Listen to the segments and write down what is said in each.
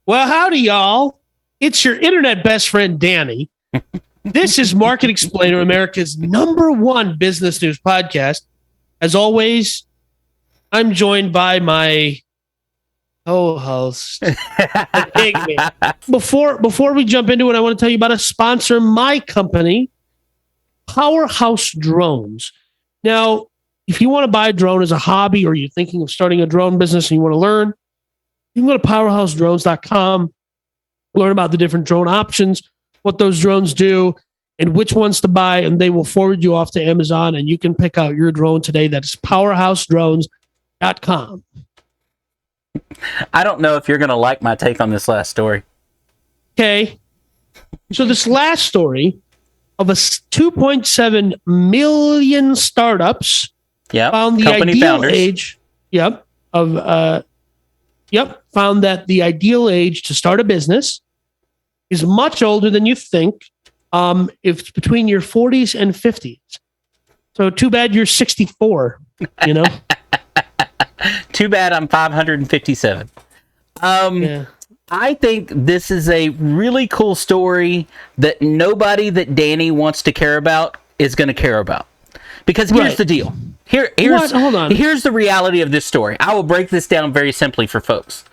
Well, howdy, y'all. It's your internet best friend, Danny. This is Market Explainer, America's #1 business news podcast. As always, I'm joined by my co-host. Before we jump into it, I want to tell you about a sponsor, my company, Powerhouse Drones. Now, if you want to buy a drone as a hobby or you're thinking of starting a drone business and you want to learn, you can go to powerhousedrones.com, learn about the different drone options, what those drones do, and which ones to buy, and they will forward you off to Amazon, and you can pick out your drone today. That is powerhousedrones.com. I don't know if you're going to like my take on this last story. Okay. So this last story of a 2.7 million startups found the company ideal founders. age. Found that the ideal age to start a business is much older than you think. If it's between your 40s and 50s. So too bad you're 64, you know? Too bad I'm 557. I think this is a really cool story that nobody that Danny wants to care about is going to care about. Because here's the deal. Here's the reality of this story. I will break this down very simply for folks.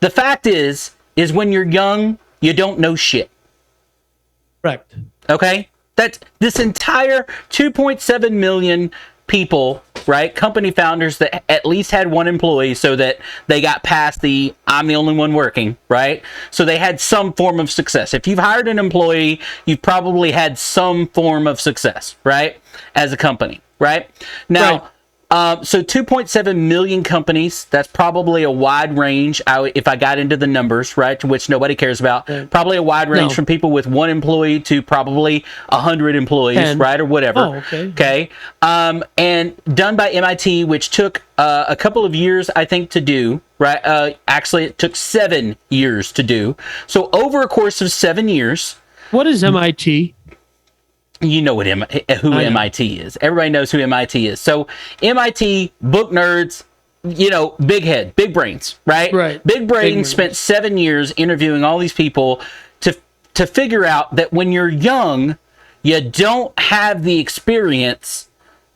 The fact is when you're young, you don't know shit. Correct. Okay? That's this entire 2.7 million people, right? Company founders that at least had one employee so that they got past the I'm the only one working, right? So they had some form of success. If you've hired an employee, you've probably had some form of success, right? As a company, right? Now, so 2.7 million companies, that's probably a wide range. If I got into the numbers, right, to which nobody cares about, probably a wide range from people with one employee to probably 100 employees, 10. Right, or whatever. Oh, okay. And done by MIT, which took a couple of years, I think, to do, right? Actually, it took 7 years to do. So over a course of 7 years. What is MIT? You know who MIT is. Everybody knows who MIT is. So MIT, book nerds, big head, big brains, right? Right. Big brains spent 7 years interviewing all these people to figure out that when you're young, you don't have the experience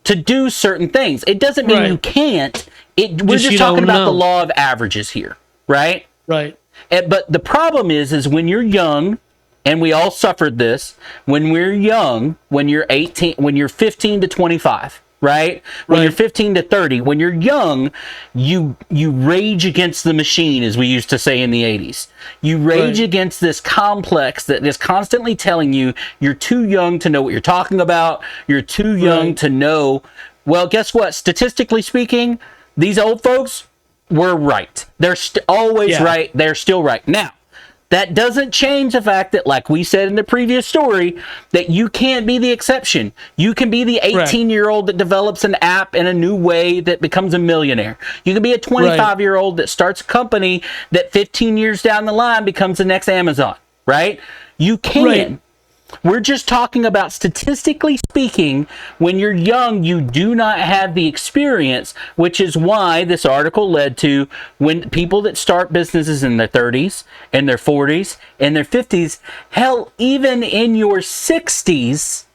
to do certain things. It doesn't mean you can't. We're just talking about the law of averages here, right? Right. But the problem is when you're young, and we all suffered this, when we're young, when you're 18, when you're 15 to 25, right? When you're 15 to 30, when you're young, you rage against the machine, as we used to say in the 80s. You rage against this complex that is constantly telling you you're too young to know what you're talking about. You're too young to know. Well, guess what? Statistically speaking, these old folks were right. They're always right. They're still right. Now, that doesn't change the fact that, like we said in the previous story, that you can't be the exception. You can be the 18-year-old that develops an app in a new way that becomes a millionaire. You can be a 25-year-old that starts a company that 15 years down the line becomes the next Amazon, right? You can. Right. We're just talking about, statistically speaking, when you're young, you do not have the experience, which is why this article led to when people that start businesses in their 30s, in their 40s, in their 50s, hell, even in your 60s,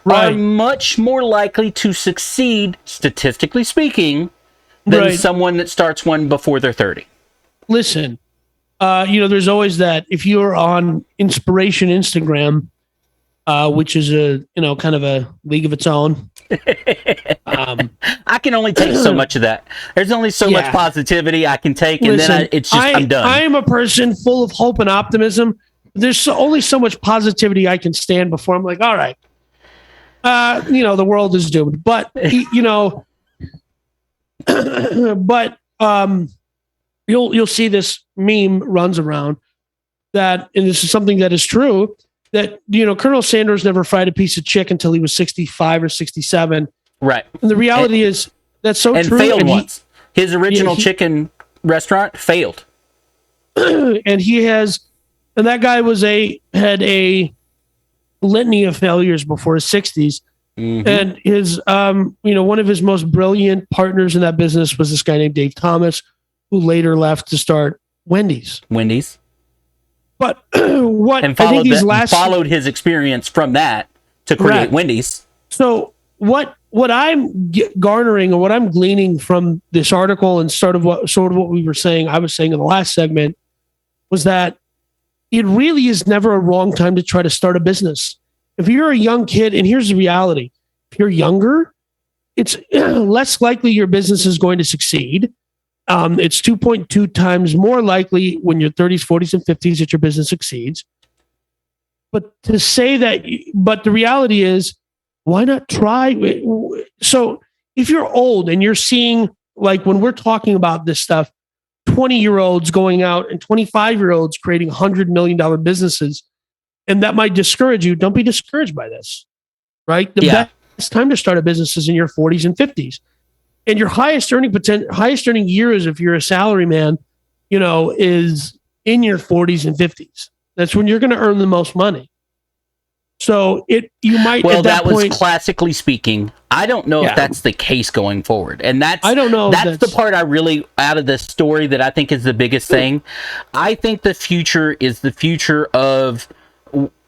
are much more likely to succeed, statistically speaking, than someone that starts one before they're 30. Listen, there's always that. If you're on Inspiration Instagram, which is a kind of a league of its own. I can only take so much of that. There's only so much positivity I can take, and then I'm done. I am a person full of hope and optimism. There's only so much positivity I can stand before I'm like, all right, the world is doomed. But you'll see this meme runs around that, and this is something that is true. That, Colonel Sanders never fried a piece of chicken until he was 65 or 67. Right. And the reality is that's so and true. Failed and once. His original chicken restaurant failed. And that guy had a litany of failures before his 60s. Mm-hmm. And his, one of his most brilliant partners in that business was this guy named Dave Thomas, who later left to start Wendy's. But what And I think these last followed his experience from that to create Correct. Wendy's. So what I'm garnering or what I'm gleaning from this article and sort of what we were saying, I was saying in the last segment, was that it really is never a wrong time to try to start a business. If you're a young kid, and here's the reality, if you're younger, it's less likely your business is going to succeed. It's 2.2 times more likely when you're 30s, 40s, and 50s that your business succeeds. But to say that, but the reality is, why not try? So if you're old and you're seeing, like when we're talking about this stuff, 20-year-olds going out and 25-year-olds creating $100 million businesses, and that might discourage you, don't be discouraged by this, right? The best time to start a business is in your 40s and 50s. And your highest earning years, if you're a salary man, is in your 40s and 50s. That's when you're going to earn the most money. So you might. Well, at that was point, classically speaking. I don't know if that's the case going forward, and I don't know. That's the part I really out of this story that I think is the biggest thing. I think the future is the future of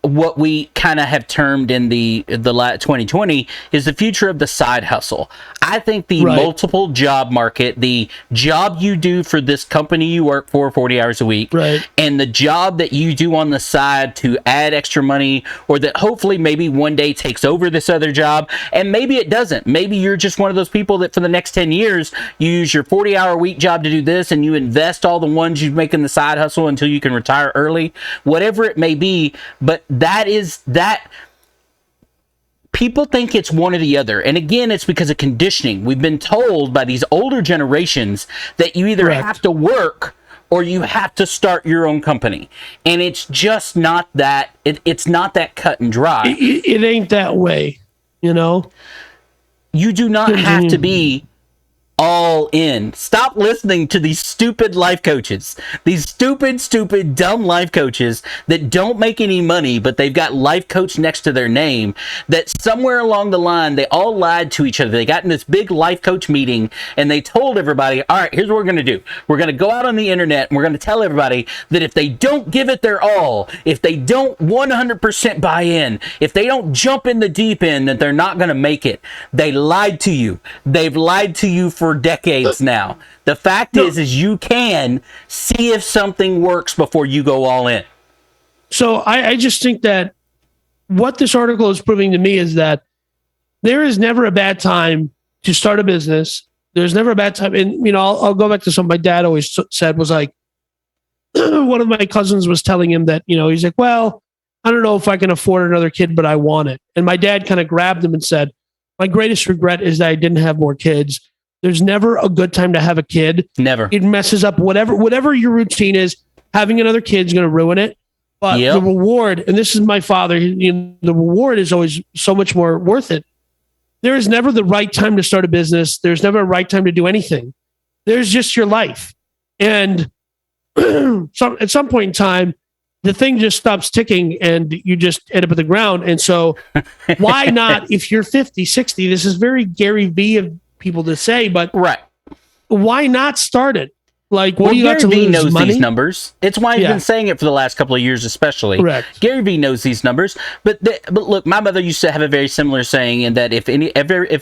what we kind of have termed in the 2020 is the future of the side hustle. I think the multiple job market, the job you do for this company you work for 40 hours a week, and the job that you do on the side to add extra money, or that hopefully maybe one day takes over this other job, and maybe it doesn't. Maybe you're just one of those people that for the next 10 years, you use your 40-hour week job to do this, and you invest all the ones you make in the side hustle until you can retire early, whatever it may be. But that people think it's one or the other. And again, it's because of conditioning. We've been told by these older generations that you either have to work or you have to start your own company. And it's just not that, it's not that cut and dry. It ain't that way, You do not have to be all in. Stop listening to these stupid life coaches. These stupid, dumb life coaches that don't make any money, but they've got life coach next to their name, that somewhere along the line, they all lied to each other. They got in this big life coach meeting and they told everybody, all right, here's what we're going to do. We're going to go out on the internet and we're going to tell everybody that if they don't give it their all, if they don't 100% buy in, if they don't jump in the deep end, that they're not going to make it. They lied to you. They've lied to you for decades now. The fact is you can see if something works before you go all in. So I just think that what this article is proving to me is that there is never a bad time to start a business. There's never a bad time. And, I'll go back to something my dad always said was like, one of my cousins was telling him that, he's like, well, I don't know if I can afford another kid, but I want it. And my dad kind of grabbed him and said, my greatest regret is that I didn't have more kids. There's never a good time to have a kid. Never. It messes up whatever your routine is. Having another kid is going to ruin it. But the reward, and this is my father, the reward is always so much more worth it. There is never the right time to start a business. There's never a right time to do anything. There's just your life. And at some point in time, the thing just stops ticking and you just end up at the ground. And so why not, if you're 50, 60, this is very Gary Vee of people to say, but why not start it? Like, what do you got to lose? Gary Vee knows these numbers. It's why he's been saying it for the last couple of years, especially. Correct. Gary Vee knows these numbers. But look, my mother used to have a very similar saying, in that if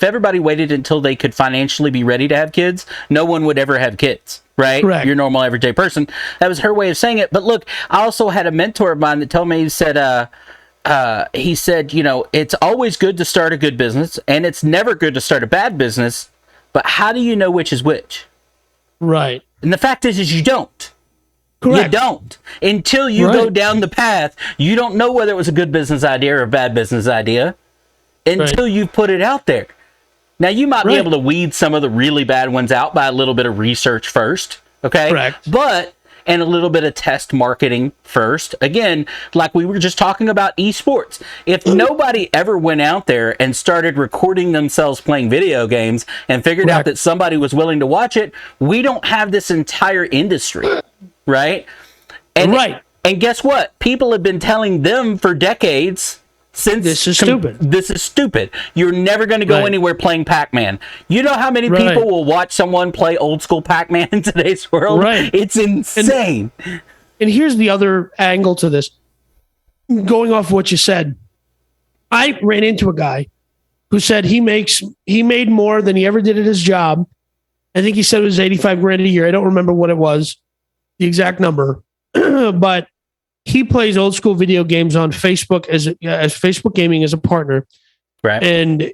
everybody waited until they could financially be ready to have kids, no one would ever have kids. Right? Correct. Your normal everyday person. That was her way of saying it. But look, I also had a mentor of mine that told me, he said, it's always good to start a good business, and it's never good to start a bad business. But how do you know which is which? Right. And the fact is you don't. Correct. You don't. Until you go down the path, you don't know whether it was a good business idea or a bad business idea until you put it out there. Now, you might be able to weed some of the really bad ones out by a little bit of research first, okay? Correct. And a little bit of test marketing first. Again, like we were just talking about esports. If nobody ever went out there and started recording themselves playing video games and figured out that somebody was willing to watch it, we don't have this entire industry, right? And guess what? People have been telling them for decades, since this is stupid. This is stupid. You're never going to go anywhere playing Pac-Man. You know how many people will watch someone play old school Pac-Man in today's world? Right. It's insane. and here's the other angle to this. Going off what you said, I ran into a guy who said he made more than he ever did at his job. I think he said it was 85 grand a year. I don't remember what it was, the exact number, but he plays old school video games on Facebook as Facebook Gaming as a partner. Right. And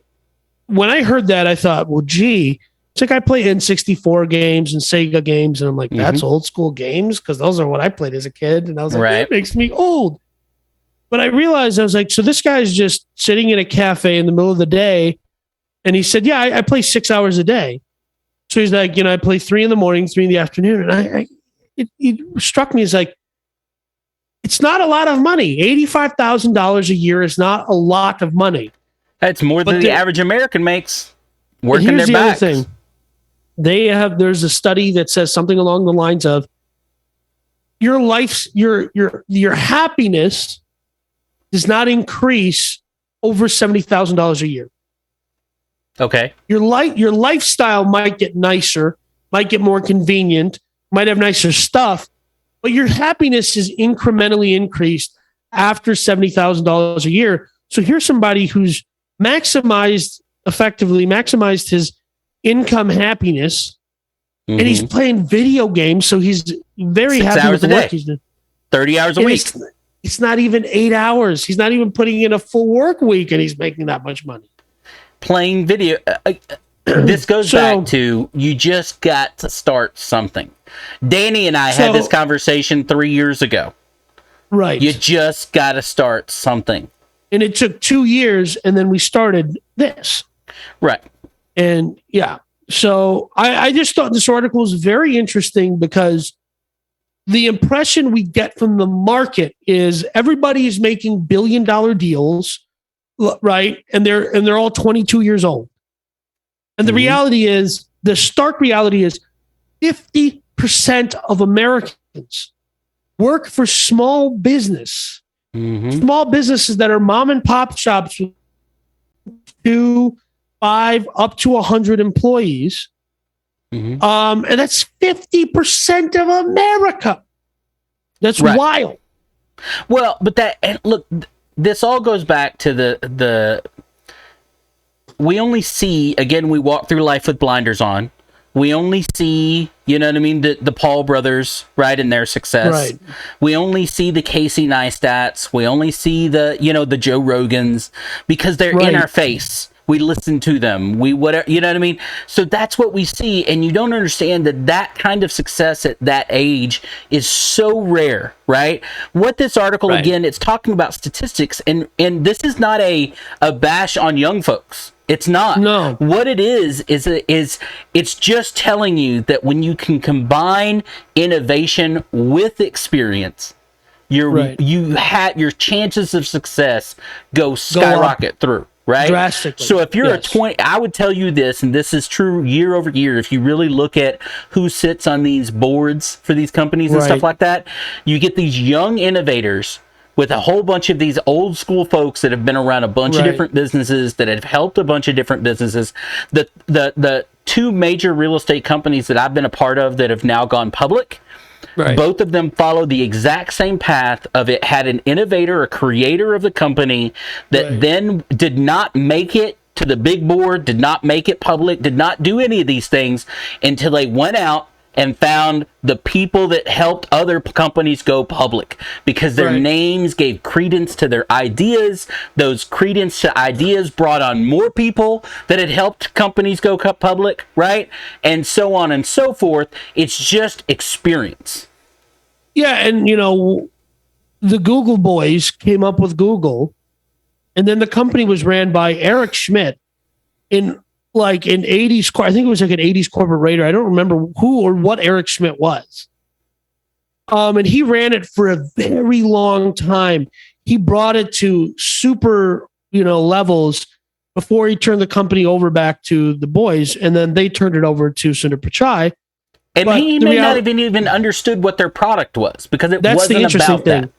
when I heard that, I thought, well, gee, it's like I play N64 games and Sega games. And I'm like, that's old school games? Because those are what I played as a kid. And I was like, that makes me old. But I realized, I was like, so this guy's just sitting in a cafe in the middle of the day. And he said, yeah, I play 6 hours a day. So he's like, I play 3 in the morning, 3 in the afternoon. And it struck me as like, it's not a lot of money. $85,000 a year is not a lot of money. That's more than the average American makes working their backs. Thing. There's a study that says something along the lines of your happiness does not increase over $70,000 a year. Okay. Your lifestyle might get nicer, might get more convenient, might have nicer stuff, but your happiness is incrementally increased after $70,000 a year. So here's somebody who's maximized his income happiness, and he's playing video games. So he's very happy with the work he's doing. 30 hours a week. It's not even 8 hours. He's not even putting in a full work week, and he's making that much money. Playing video. This goes back to, you just got to start something. Danny and I had this conversation 3 years ago. Right. You just got to start something. And it took 2 years, and then we started this. Right. And yeah, so I just thought this article was very interesting because the impression we get from the market is everybody is making billion-dollar deals, right? And they're all 22 years old. And the reality is, the stark reality is 50% of Americans work for small business. Small businesses that are mom and pop shops with 2, 5, up to 100 employees. And that's 50% of America. That's wild. Well, but look, this all goes back to the we only see, again, we walk through life with blinders on. We only see, you know what I mean, the Paul brothers, right, and their success. Right. We only see the Casey Neistats. We only see the Joe Rogans, because they're in our face. We listen to them. We whatever, you know what I mean? So that's what we see, and you don't understand that kind of success at that age is so rare, right? What this article, again, it's talking about statistics, and this is not a bash on young folks. It's not. No. What it is it's just telling you that when you can combine innovation with experience, your chances of success go skyrocket through. Right? Drastically. So if you're a 20, I would tell you this, and this is true year over year, if you really look at who sits on these boards for these companies and stuff like that, you get these young innovators with a whole bunch of these old school folks that have been around a bunch of different businesses, that have helped a bunch of different businesses. The 2 major real estate companies that I've been a part of that have now gone public, both of them follow the exact same path of it had an innovator, a creator of the company that then did not make it to the big board, did not make it public, did not do any of these things until they went out and found the people that helped other companies go public, because their names gave credence to their ideas. Those credence to ideas brought on more people that had helped companies go public, right? And so on and so forth. It's just experience. Yeah, and the Google boys came up with Google, and then the company was ran by Eric Schmidt in 80s, I think it was like an 80s corporate raider. I don't remember who or what Eric Schmidt was. And he ran it for a very long time. He brought it to super, levels before he turned the company over back to the boys. And then they turned it over to Sundar Pichai. And he may not have even understood what their product was, because that's the interesting thing. That.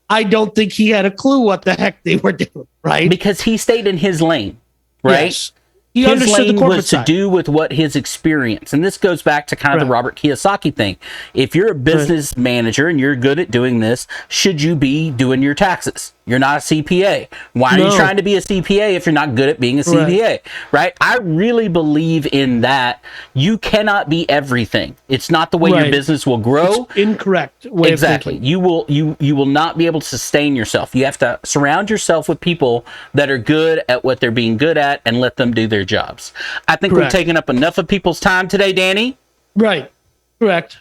I don't think he had a clue what the heck they were doing, right? Because he stayed in his lane, right? Yes. He his understood the lane corporate was to side. do with what his experience, and this goes back to kind of the Right. Robert Kiyosaki thing. If you're a business manager and you're good at doing this, should you be doing your taxes? You're not a CPA. Why are you No. trying to be a CPA if you're not good at being a CPA? Right? I really believe in that. You cannot be everything. It's not the way your Right. business will grow. It's incorrect way Exactly. of thinking. You will not be able to sustain yourself. You have to surround yourself with people that are good at what they're being good at and let them do their jobs. I think Correct. we've taken up enough of people's time today, Danny. Right. Correct.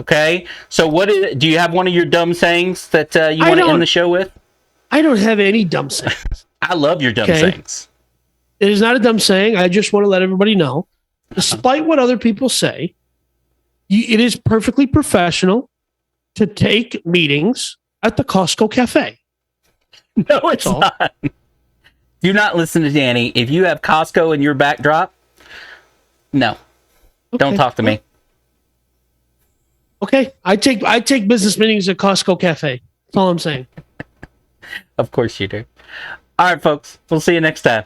Okay. So do you have one of your dumb sayings that you I want to don't- end the show with? I don't have any dumb sayings. I love your dumb Okay. sayings. It is not a dumb saying. I just want to let everybody know, despite what other people say, it is perfectly professional to take meetings at the Costco Cafe. No, it's all. not. Do not listen to Danny. If you have Costco in your backdrop, no. Don't Okay. talk to me. Okay. I take business meetings at Costco Cafe. That's all I'm saying. Of course you do. All right, folks. We'll see you next time.